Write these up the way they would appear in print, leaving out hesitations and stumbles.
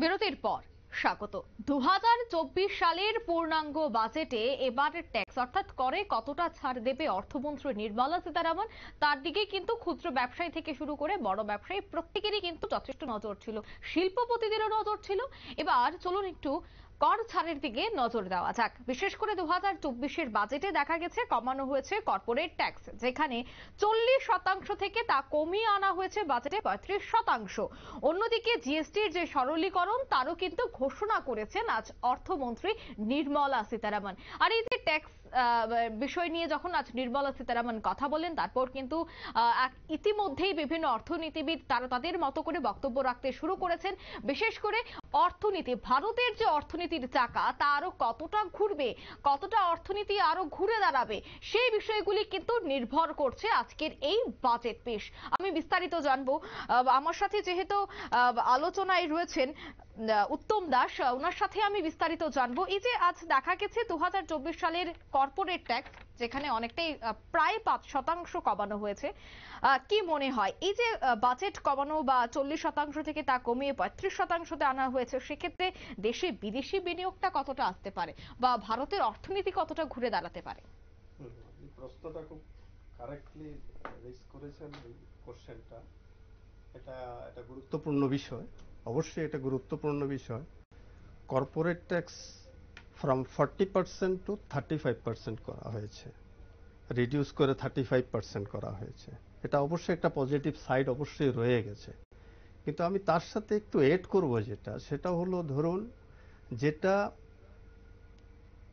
বিরতির পর স্বাগত। 2024 সালের পূর্ণাঙ্গ বাজেটে এবারের ট্যাক্স অর্থাৎ করে কতটা ছাড় দেবে অর্থমন্ত্রী নির্মলা সীতারামন, তার দিকে কিন্তু ক্ষুদ্র ব্যবসায়ী থেকে শুরু করে বড় ব্যবসায়ী প্রত্যেকেরই কিন্তু যথেষ্ট নজর ছিল, শিল্পপতিদেরও নজর ছিল। এবার চলুন একটু কর ছাড়ের দিকে নজর দেওয়া যাক। বিশেষ করে 2024-এর বাজেটে দেখা গেছে কমানো হয়েছে কর্পোরেট ট্যাক্স, যেখানে 40% থেকে তা কমিয়ে আনা হয়েছে বাজেটে 35%। অন্যদিকে জিএসটির যে সরলীকরণ তারও কিন্তু ঘোষণা করেছেন আজ অর্থমন্ত্রী নির্মলা সীতারামন। আর এই যে ট্যাক্স বিষয় নিয়ে যখন আজ নির্মলা সীতারামন কথা বলেন, তারপর কিন্তু ইতিমধ্যেই বিভিন্ন অর্থনীতিবিদ তারা তাদের মতো করে বক্তব্য রাখতে শুরু করেছেন। বিশেষ করে অর্থনীতি, ভারতের যে অর্থনীতির চাকা তা আরো কতটা ঘুরবে, কতটা অর্থনীতি আরো ঘুরে দাঁড়াবে, সেই বিষয়গুলি কিন্তু নির্ভর করছে আজকের এই বাজেট পেশ। আমি বিস্তারিত জানবো। আমার সাথে যেহেতু আলোচনায় রয়েছেন উত্তম দাস, ওনার সাথে আমি বিস্তারিত জানবো। এই যে আজ দেখা গেছে 2024 সালের কর্পোরেট ট্যাক্স যেখানে অনেকটাই প্রায় 5% কমানো হয়েছে, কি মনে হয় এই যে বাজেট কমানো বা 40% থেকে তা কমিয়ে 35%তে আনা হয়েছে, সেক্ষেত্রে দেশে বিদেশি বিনিয়োগটা কতটা আসতে পারে বা ভারতের অর্থনীতি কতটা ঘুরে দাঁড়াতে পারে? আপনি প্রশ্নটা খুব কারেক্টলি রেজ করেছেন। এই কোশ্চেনটা এটা এটা গুরুত্বপূর্ণ বিষয়। অবশ্যই এটা গুরুত্বপূর্ণ বিষয়। কর্পোরেট ট্যাক্স ফ্রম 40% টু 35% করা হয়েছে, রিডিউস করে 35% করা হয়েছে। এটা অবশ্যই একটা পজিটিভ সাইড অবশ্যই রয়ে গেছে। কিন্তু আমি তার সাথে একটু এড করব, সেটা হলো ধরুন যেটা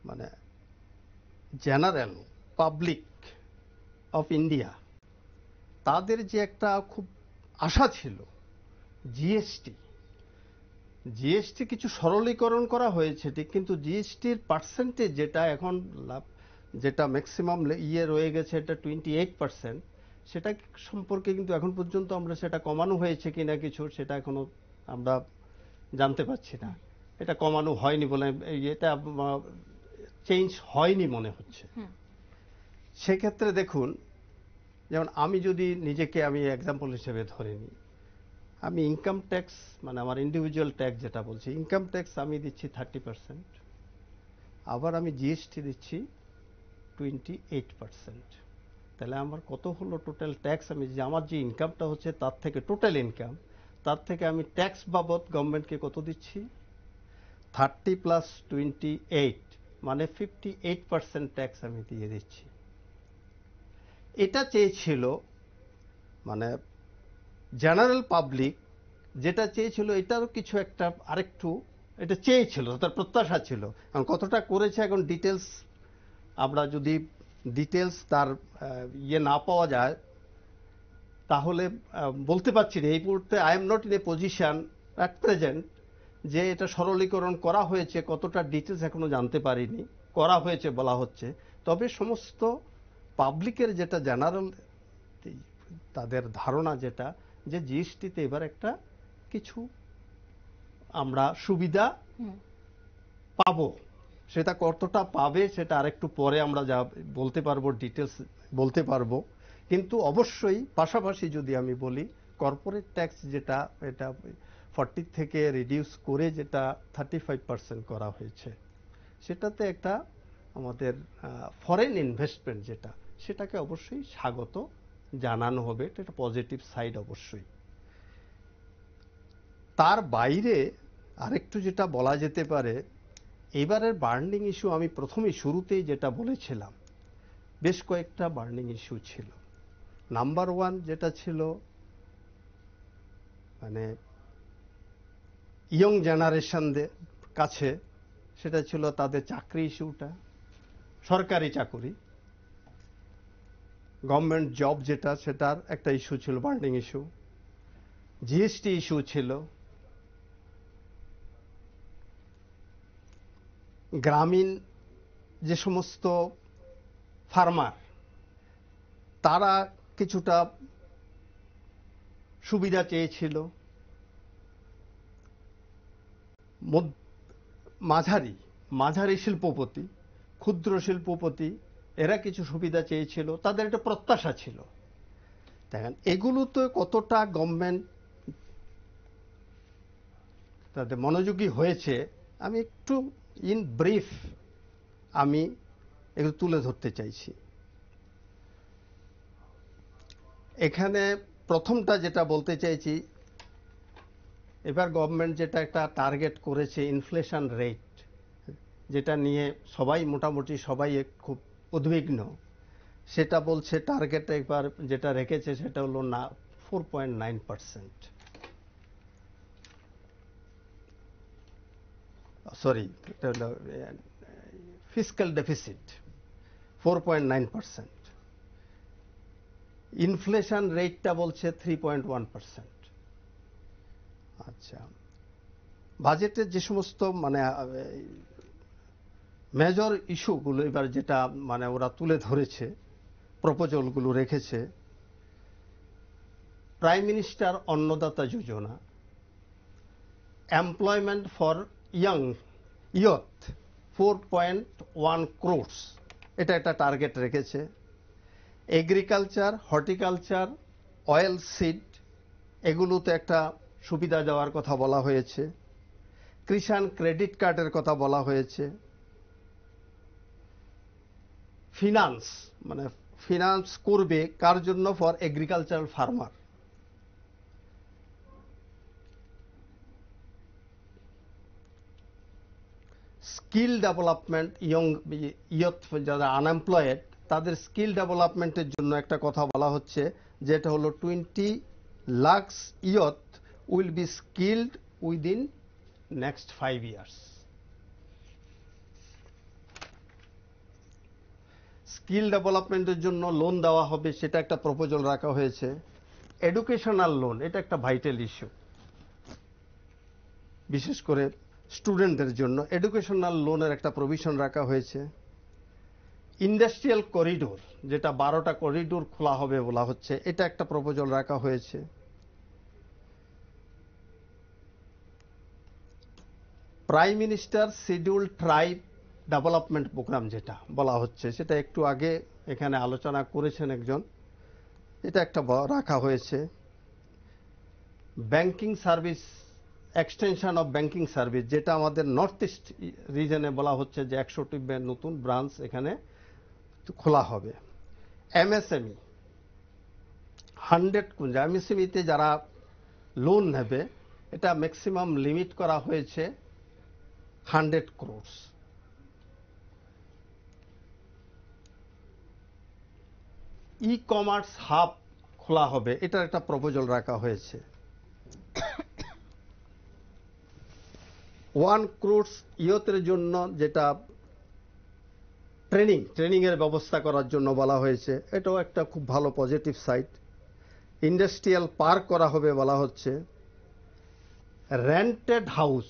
মানে জেনারেল পাবলিক অফ ইন্ডিয়া তাদের যে একটা খুব আশা ছিল, জিএসটি জিএসটি কিছু সরলীকরণ করা হয়েছে ঠিক, কিন্তু জিএসটির পার্সেন্টেজ যেটা এখন যেটা ম্যাক্সিমাম ইয়ে রয়ে গেছে এটা 28%, সেটা সম্পর্কে কিন্তু এখন পর্যন্ত আমরা সেটা কমানো হয়েছে কিনা কিছু সেটা এখনো আমরা জানতে পারছি না। এটা কমানো হয়নি বলে এটা চেঞ্জ হয়নি মনে হচ্ছে। সেক্ষেত্রে দেখুন, যেমন আমি যদি নিজেকে আমি এক্সাম্পল হিসেবে ধরে নিই, আমি ইনকাম ট্যাক্স মানে আমার ইন্ডিভিজুয়াল ট্যাক্স যেটা বলছি, ইনকাম ট্যাক্স আমি দিচ্ছি 30%, আবার আমি জিএসটি দিচ্ছি 28%। তাহলে আমার কত হলো টোটাল ট্যাক্স? আমি যে আমার যে ইনকামটা হচ্ছে তার থেকে টোটাল ইনকাম, তার থেকে আমি ট্যাক্স বাবদ গভর্নমেন্টকে কত দিচ্ছি? 30 প্লাস 28 মানে 58% ট্যাক্স আমি দিয়ে দিচ্ছি। এটা চেয়েছিল মানে জেনারেল পাবলিক, যেটা চেয়েছিল এটারও কিছু একটা আরেকটু এটা চেয়েছিল, তার প্রত্যাশা ছিল। এখন কতটা করেছে এখন ডিটেলস আমরা যদি ডিটেলস তার ইয়ে না পাওয়া যায় তাহলে বলতে পারছি না এই মুহূর্তে। I am not in a position at present যে এটা সরলীকরণ করা হয়েছে কতটা ডিটেলস এখনো জানতে পারিনি। করা হয়েছে বলা হচ্ছে, তবে সমস্ত পাবলিকের যেটা জেনারেল তাদের ধারণা যেটা, যে জিএসটিতে এবার একটা কিছু আমরা সুবিধা পাবো। সেটা কতটা পাবে সেটা আরেকটু পরে আমরা যা বলতে পারবো, ডিটেলস বলতে পারবো। কিন্তু অবশ্যই পাশাপাশি যদি আমি বলি, কর্পোরেট ট্যাক্স যেটা এটা 40 থেকে রিডিউস করে যেটা 35% করা হয়েছে, সেটাতে একটা আমাদের ফরেন ইনভেস্টমেন্ট যেটা, সেটাকে অবশ্যই স্বাগত জানানো হবে। এটা একটা পজিটিভ সাইড অবশ্যই। তার বাইরে আরেকটু যেটা বলা যেতে পারে, এবারের বার্নিং ইস্যু আমি প্রথমেই শুরুতেই যেটা বলেছিলাম, বেশ কয়েকটা বার্নিং ইস্যু ছিল। নাম্বার ওয়ান যেটা ছিল মানে ইয়ং জেনারেশনদের কাছে, সেটা ছিল তাদের চাকরি ইস্যুটা, সরকারি চাকরি গভর্নমেন্ট জব যেটা, সেটার একটা ইস্যু ছিল, বার্নিং ইস্যু। জিএসটি ইস্যু ছিল, গ্রামীণ যে সমস্ত ফার্মার তারা কিছুটা সুবিধা চেয়েছিল, মাঝারি মাঝারি শিল্পপতি, ক্ষুদ্র শিল্পপতি এরা কিছু সুবিধা চেয়েছিল, তাদের একটা প্রত্যাশা ছিল। দেখেন এগুলো তো কতটা গভর্নমেন্ট তাদের মনোযোগী হয়েছে, আমি একটু ইন ব্রিফ আমি এগুলো তুলে ধরতে চাইছি। এখানে প্রথমটা যেটা বলতে চাইছি, এবার গভর্নমেন্ট যেটা একটা টার্গেট করেছে ইনফ্লেশন রেট, যেটা নিয়ে সবাই মোটামুটি সবাই খুব উদ্বিগ্ন, সেটা বলছে টার্গেট একবার যেটা রেখেছে সেটা হলো না 4.9%, সরি এটা হলো ফিসক্যাল ডেফিসিট 4.9%, ইনফ্লেশন রেটটা বলছে 3.1%। আচ্ছা, বাজেটের যে সমস্ত মানে মেজর ইস্যুগুলো এবার যেটা মানে ওরা তুলে ধরেছে, প্রপোজালগুলো রেখেছে, prime minister Annadata Yojana, employment for youth 4.1 crores, এটা একটা টার্গেট রেখেছে। এগ্রিকালচার, হর্টিকালচার, অয়েল সিড, এগুলোতে একটা সুবিধা দেওয়ার কথা বলা হয়েছে। কিষাণ ক্রেডিট কার্ডের কথা বলা হয়েছে। ফিনান্স মানে ফিনান্স করবে কার জন্য? For agricultural farmer. Skill development, youth যারা আনএমপ্লয়েড তাদের স্কিল ডেভেলপমেন্টের জন্য একটা কথা বলা হচ্ছে, যেটা হলো 20 lakhs youth will be skilled within next 5 years। Skill ডেভেলপমেন্টের জন্য লোন দেওয়া হবে, সেটা একটা প্রপোজাল রাখা হয়েছে। এডুকেশনাল লোন, এটা একটা ভাইটাল ইস্যু, বিশেষ করে স্টুডেন্টদের জন্য এডুকেশনাল লোনের একটা প্রভিশন রাখা হয়েছে। ইন্ডাস্ট্রিয়াল করিডোর, যেটা 12টা করিডোর খোলা হবে বলা হচ্ছে, এটা একটা প্রপোজাল রাখা হয়েছে। Prime minister schedule tribe development programme যেটা বলা হচ্ছে, সেটা একটু আগে এখানে আলোচনা করেছেন একজন, এটা একটা রাখা হয়েছে। Banking service, extension of banking service, যেটা আমাদের নর্থ ইস্ট রিজনে বলা হচ্ছে যে 100টি নতুন ব্রাঞ্চ এখানে খোলা হবে। এমএসএমই 100 কুঞ্জ, এমএসএমইতে যারা লোন নেবে এটা ম্যাক্সিমাম লিমিট করা হয়েছে 100 crores। ই কমার্স হাব খোলা হবে, এটার একটা প্রপোজাল রাখা হয়েছে। 1 crores ইয়তের জন্য যেটা ট্রেনিং এর ব্যবস্থা করার জন্য বলা হয়েছে, এটাও একটা খুব ভালো পজিটিভ সাইড। ইন্ডাস্ট্রিয়াল পার্ক করা হবে বলা হচ্ছে। Rented house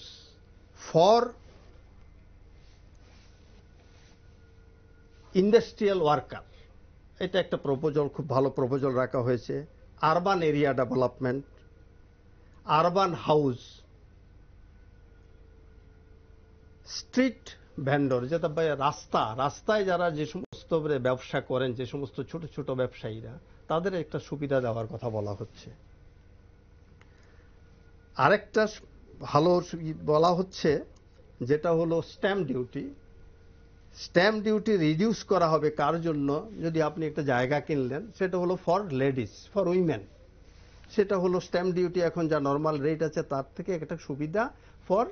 for industrial worker, এটা একটা প্রপোজাল, খুব ভালো প্রপোজাল রাখা হয়েছে। Urban area development, urban house, street vendor, যেটা রাস্তায় যারা যে সমস্ত ব্যবসা করেন, যে সমস্ত ছোট ছোট ব্যবসায়ীরা, তাদের একটা সুবিধা দেওয়ার কথা বলা হচ্ছে। আরেকটা ভালো বলা হচ্ছে, যেটা হলো স্ট্যাম্প ডিউটি রিডিউস করা হবে কার জন্য? যদি আপনি একটা জায়গা কিনলেন, সেটা হলো ফর লেডিস, ফর উইমেন, সেটা হলো স্ট্যাম্প ডিউটি এখন যা নর্মাল রেট আছে তার থেকে একটা সুবিধা ফর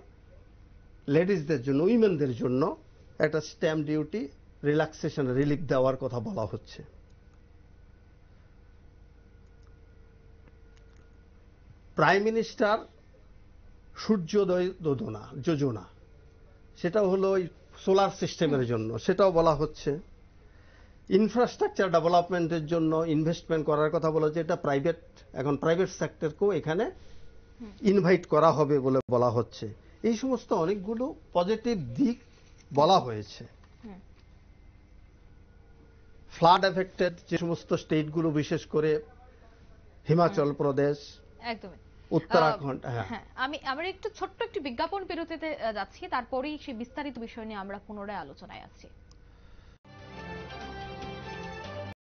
লেডিসদের জন্য, উইমেনদের জন্য একটা স্ট্যাম্প ডিউটি রিল্যাক্সেশন, রিলিফ দেওয়ার কথা বলা হচ্ছে। প্রাইম মিনিস্টার সূর্যোদয় যোজনা, সেটা হলো সোলার সিস্টেমের জন্য, সেটাও বলা হচ্ছে। ইনফ্রাস্ট্রাকচার ডেভেলপমেন্টের জন্য ইনভেস্টমেন্ট করার কথা বলা হচ্ছে, এটা এখন প্রাইভেট সেক্টরকেও এখানে ইনভাইট করা হবে বলে বলা হচ্ছে। এই সমস্ত অনেকগুলো পজিটিভ দিক বলা হয়েছে। ফ্লাড এফেক্টেড যে সমস্ত স্টেটগুলো, বিশেষ করে হিমাচল প্রদেশ, একদমই উত্তরাখণ্ড। হ্যাঁ, আমরা একটু ছোট্ট একটি বিজ্ঞাপন বিরতিতে যাচ্ছি, তারপরেই সেই বিস্তারিত বিষয় নিয়ে আমরা পুনরায় আলোচনায় আসছি।